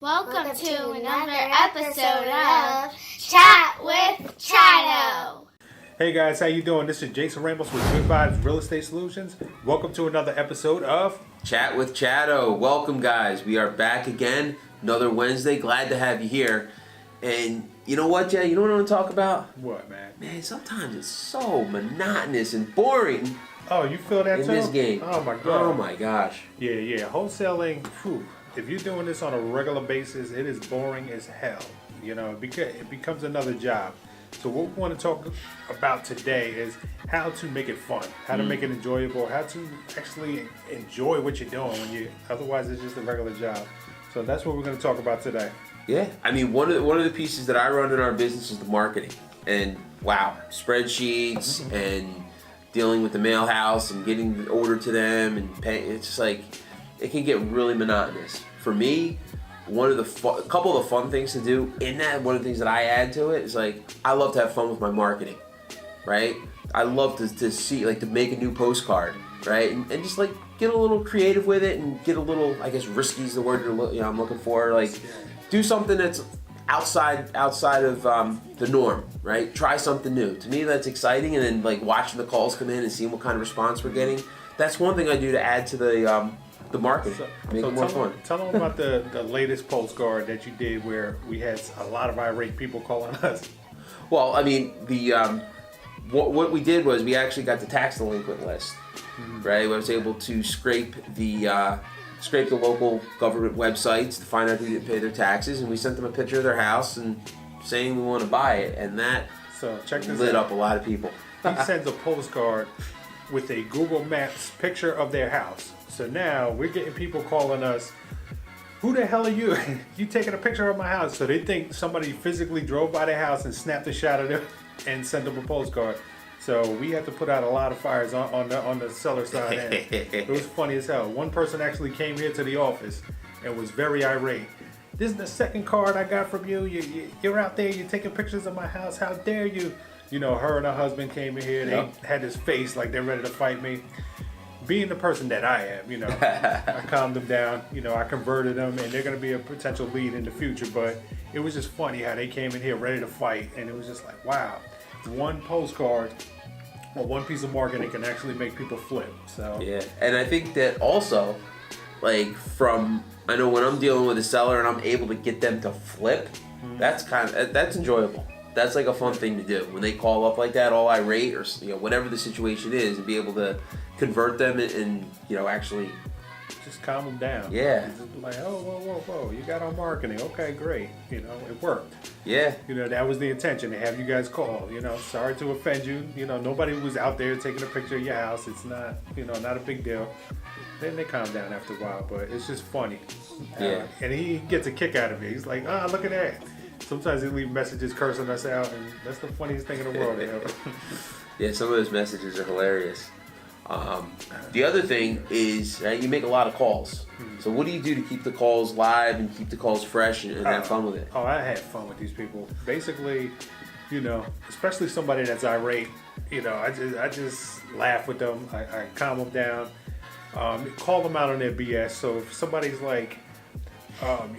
Welcome to another episode of Chat with Chatto. Hey guys, how you doing? This is Jason Ramos with Good Vibes Real Estate Solutions. Welcome to another episode of Chat with Chatto. Welcome guys. We are back again. Another Wednesday. Glad to have you here. And you know what, Jay? You know what I want to talk about? What, man? Man, sometimes it's so monotonous and boring. Oh, you feel that in too? this game. Oh my god. Oh my gosh. Yeah. Wholesaling, whew, if you're doing this on a regular basis, it is boring as hell. You know, because it becomes another job. So what we want to talk about today is how to make it fun, how to make it enjoyable, how to actually enjoy what you're doing when you otherwise it's just a regular job. So that's what we're going to talk about today. Yeah, I mean one of the pieces that I run in our business is the marketing, and wow, spreadsheets and dealing with the mail house and getting the order to them and paying. It's just like it can get really monotonous. For me, a couple of the fun things to do in that, one of the things that I add to it is like I love to have fun with my marketing, right? I love to see like to make a new postcard, right, and just like get a little creative with it and get a little, I guess risky is the word I'm looking for, like do something that's outside of the norm, right? Try something new. To me, that's exciting, and then like watching the calls come in and seeing what kind of response we're getting. That's one thing I do to add to the marketing, make it more fun. Tell them about the latest postcard that you did where we had a lot of irate people calling us. Well, I mean, what we did was we actually got the tax delinquent list, right? I was able to scrape the local government websites to find out who didn't pay their taxes, and we sent them a picture of their house and saying we want to buy it, and that lit up a lot of people. He sends a postcard with a Google Maps picture of their house. So now we're getting people calling us, who the hell are you? You taking a picture of my house? So they think somebody physically drove by their house and snapped a shot of them and sent them a postcard. So we had to put out a lot of fires on the seller side. And it was funny as hell. One person actually came here to the office and was very irate. This is the second card I got from you. You're out there, you're taking pictures of my house. How dare you? You know, her and her husband came in here. They had this face like they're ready to fight me. Being the person that I am, you know, I calmed them down. You know, I converted them, and they're going to be a potential lead in the future. But it was just funny how they came in here ready to fight, and it was just like, wow, one postcard or one piece of marketing can actually make people flip. So yeah, and I think that also, like I know when I'm dealing with a seller and I'm able to get them to flip, that's enjoyable. That's like a fun thing to do when they call up like that, all irate or whatever the situation is, and be able to convert them and actually just calm them down. Yeah. Just like, oh, whoa, you got on marketing. Okay, great. You know, it worked. Yeah. You know, that was the intention, to have you guys call. You know, sorry to offend you. You know, nobody was out there taking a picture of your house. It's not, not a big deal. Then they calm down after a while, but it's just funny. Yeah. And he gets a kick out of it. He's like, look at that. Sometimes they leave messages cursing us out, and that's the funniest thing in the world. Yeah, some of those messages are hilarious. The other thing is, you make a lot of calls. So what do you do to keep the calls live and keep the calls fresh and have fun with it? Oh, I had fun with these people. Basically, especially somebody that's irate, I just laugh with them. I calm them down, call them out on their BS. So if somebody's like,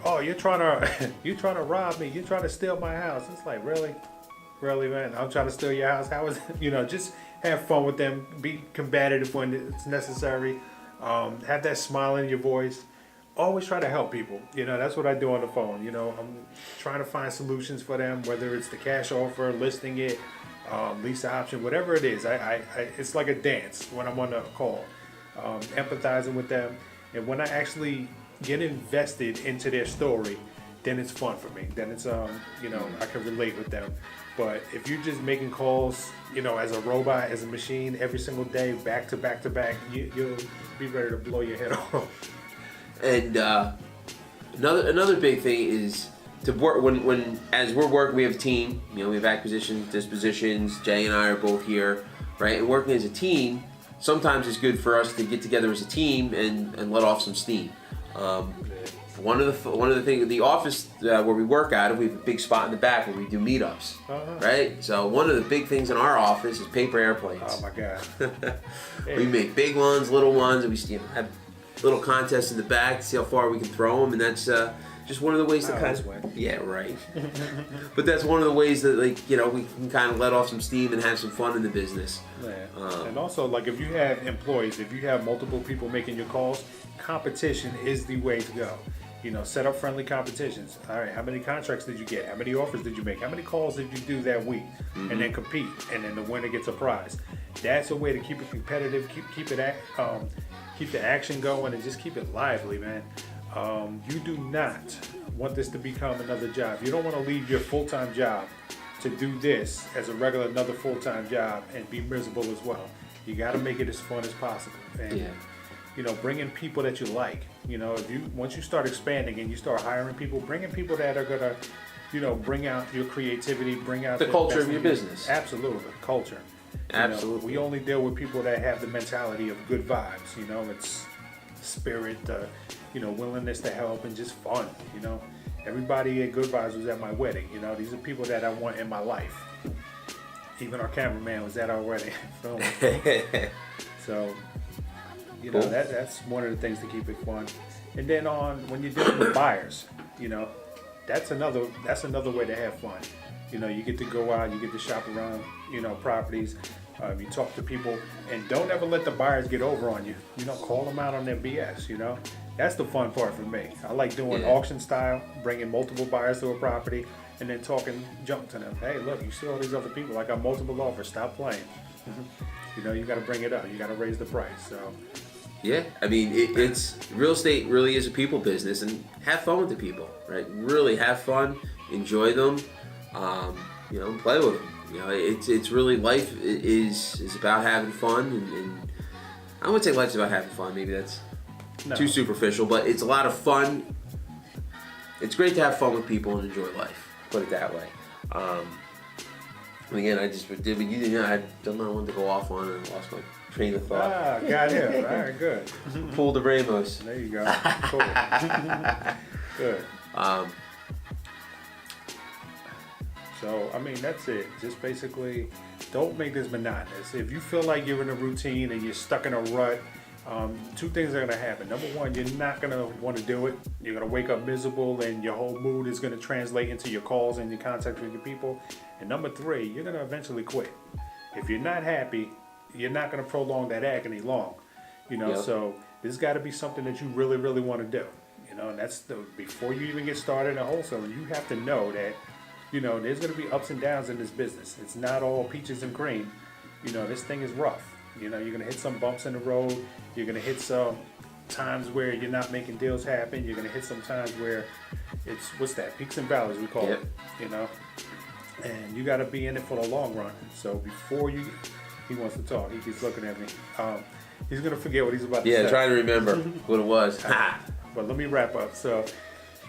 you're trying to rob me, you're trying to steal my house. It's like, really, man, I'm trying to steal your house. How is it? Just have fun with them. Be combative when it's necessary. Have that smile in your voice. Always try to help people. That's what I do on the phone. I'm trying to find solutions for them, whether it's the cash offer, listing it, lease option, whatever it is. It's like a dance when I'm on the call, empathizing with them, and when I actually get invested into their story, then it's fun for me. Then it's I can relate with them. But if you're just making calls, as a robot, as a machine, every single day, back to back to back, you'll be ready to blow your head off. And another big thing is to work when as we're working, we have a team. We have acquisitions, dispositions. Jay and I are both here, right? And working as a team, sometimes it's good for us to get together as a team and let off some steam. One of the things, the office where we work out of, we have a big spot in the back where we do meetups, right? So one of the big things in our office is paper airplanes. Oh my God! We make big ones, little ones, and we have little contests in the back to see how far we can throw them, and that's just one of the ways to kind of, yeah, right. But that's one of the ways that, like, you know, we can kind of let off some steam and have some fun in the business. Yeah. And also, like, if you have employees, if you have multiple people making your calls, competition is the way to go. You know, set up friendly competitions. All right, how many contracts did you get? How many offers did you make? How many calls did you do that week? And then compete, and then the winner gets a prize. That's a way to keep it competitive, keep the action going, and just keep it lively, man. You do not want this to become another job. You don't want to leave your full-time job to do this as another full-time job and be miserable as well. You got to make it as fun as possible. And, you know, bring in people that you like. You know, once you start expanding and you start hiring people, bring in people that are gonna, you know, bring out your creativity, bring out the culture of your business. Absolutely, culture. Absolutely. We only deal with people that have the mentality of good vibes. You know, it's spirit, you know, willingness to help, and just fun. You know, everybody at Good Vibes was at my wedding. You know, these are people that I want in my life. Even our cameraman was at our wedding filming. So, you know, that's one of the things to keep it fun. And then when you're dealing with buyers, you know, that's another way to have fun. You know, you get to go out, you get to shop around, you know, properties. You talk to people, and don't ever let the buyers get over on you. You know, call them out on their BS. You know, that's the fun part for me. I like doing auction style, bringing multiple buyers to a property, and then talking junk to them. Hey, look, you see all these other people? I got multiple offers. Stop playing. You know, you got to bring it up. You got to raise the price. So. Yeah, I mean, it's real estate really is a people business, and have fun with the people, right? Really have fun, enjoy them, you know, play with them. You know, it's really, life is about having fun, and I wouldn't say life's about having fun. Maybe that's too superficial, but it's a lot of fun. It's great to have fun with people and enjoy life. Put it that way. And again, I just did, but you know, I don't know, I wanted to go off on and lost my train of thought. Got him. All right, good. Pull the Ramos. There you go. Cool. Good. So, I mean, that's it. Just basically, don't make this monotonous. If you feel like you're in a routine and you're stuck in a rut, two things are going to happen. Number one, you're not going to want to do it. You're going to wake up miserable, and your whole mood is going to translate into your calls and your contact with your people. And number three, you're going to eventually quit. If you're not happy, you're not going to prolong that agony long. You know, so this got to be something that you really, really want to do. You know, and that's before you even get started in wholesaling, you have to know that, you know, there's going to be ups and downs in this business. It's not all peaches and cream. You know, this thing is rough. You know, you're going to hit some bumps in the road. You're going to hit some times where you're not making deals happen. You're going to hit some times where it's, peaks and valleys, we call it, you know. And you got to be in it for the long run. So before he wants to talk. He keeps looking at me. He's going to forget what he's about to say. Yeah, trying to remember what it was. But let me wrap up. So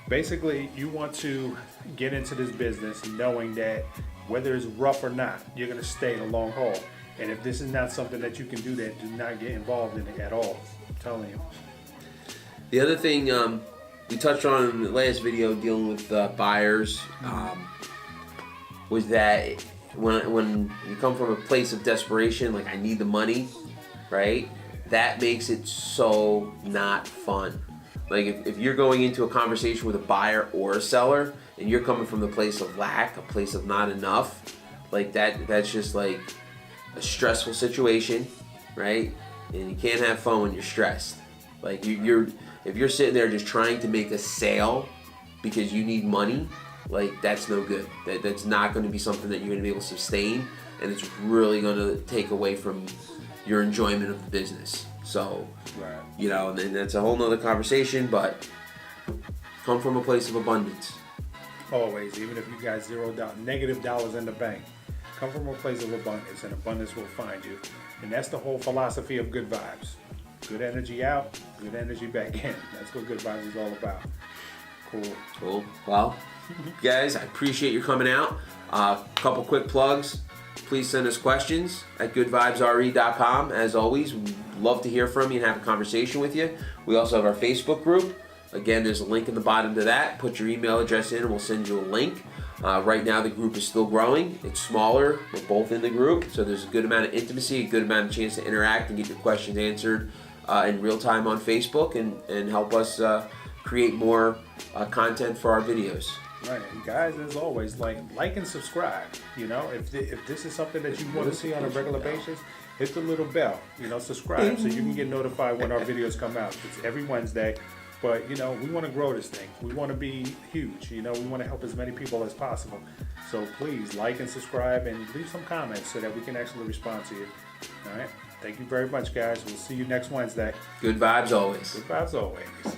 basically, you want to get into this business knowing that whether it's rough or not, you're going to stay in the long haul. And if this is not something that you can do, then do not get involved in it at all. I'm telling you. The other thing we touched on in the last video dealing with buyers was that when you come from a place of desperation, like I need the money, right? That makes it so not fun. Like if you're going into a conversation with a buyer or a seller and you're coming from the place of lack, a place of not enough, like that's just like a stressful situation, right? And you can't have fun when you're stressed. Like if you're sitting there just trying to make a sale because you need money, like that's no good. That's not going to be something that you're going to be able to sustain, and it's really going to take away from your enjoyment of the business. So, you know, and then that's a whole nother conversation, but come from a place of abundance. Always, even if you got negative dollars in the bank, come from a place of abundance, and abundance will find you. And that's the whole philosophy of Good Vibes. Good energy out, good energy back in. That's what Good Vibes is all about. Cool. Well, guys, I appreciate you coming out. Couple quick plugs. Please send us questions at goodvibesre.com. As always, we'd love to hear from you and have a conversation with you. We also have our Facebook group. Again, there's a link in the bottom to that. Put your email address in and we'll send you a link. Right now the group is still growing. It's smaller. We're both in the group. So there's a good amount of intimacy, a good amount of chance to interact and get your questions answered in real time on Facebook and help us create more content for our videos. Right, and guys, as always, like and subscribe. You know, if this is something that you want to see on a regular basis, hit the little bell. You know, subscribe so you can get notified when our videos come out. It's every Wednesday. But, you know, we want to grow this thing. We want to be huge. You know, we want to help as many people as possible. So please like and subscribe and leave some comments so that we can actually respond to you. All right. Thank you very much, guys. We'll see you next Wednesday. Good vibes always. Good vibes always.